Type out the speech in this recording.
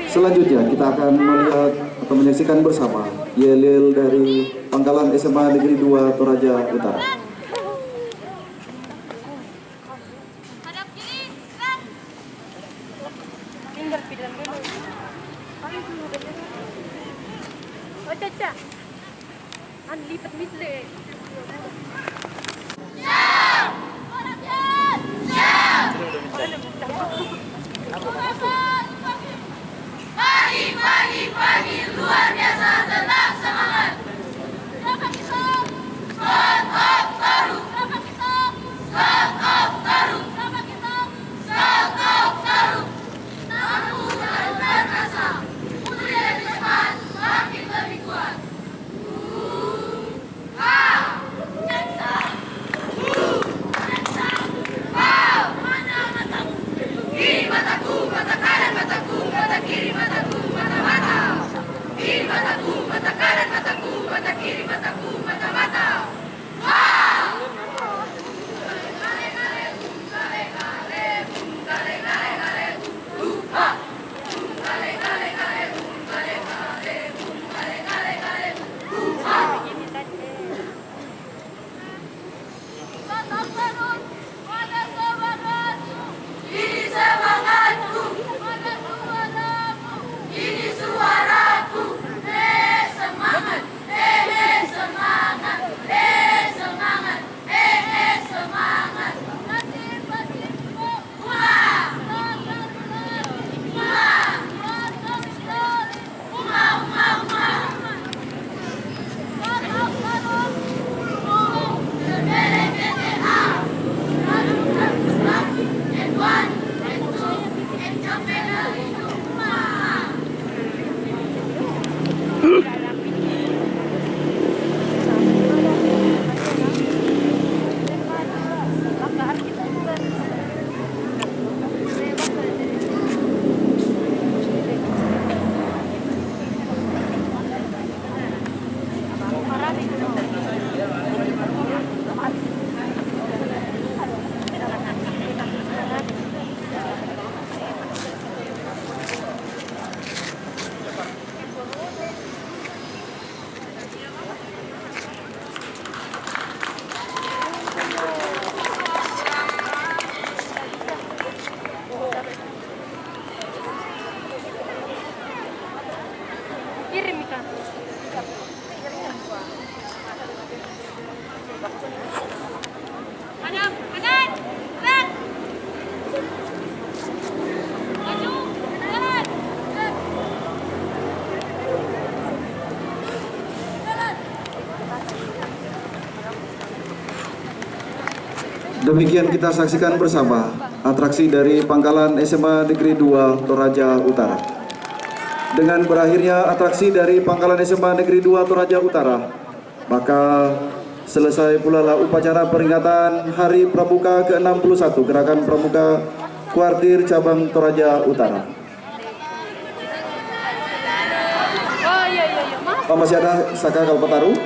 Selanjutnya kita akan melihat atau menyaksikan bersama yel-yel dari Pangkalan SMA Negeri 2 Toraja Utara. Lipat misle. Pagi luar biasa, tetap semangat. Kenapa kita? Squad of Taru. Kenapa kita? Squad of Taru. Kenapa kita? Squad of Taru. Taru dan perkasa. Putri lebih cepat, makin lebih kuat. Jaksa. Jaksa. Wow, mana matamu? Kiri mataku, mata kanan mataku, mata kiri mataku, mata-mata. Kiri mataku, mata kanan mataku, mata kiri mataku, mata-mata. Ini semangatku, ini suaraku. Semangat, semangat, semangat, semangat. Kirim ikan. Kanan, kanan, gerak. Maju, jalan. Demikian kita saksikan bersama atraksi dari Pangkalan SMA Negeri 2 Toraja Utara. Dengan berakhirnya atraksi dari Pangkalan SMA Negeri 2 Toraja Utara, maka selesai pula lah upacara peringatan Hari Pramuka ke-61 Gerakan Pramuka Kuartir Cabang Toraja Utara. Masih ada Saka Kalpataru?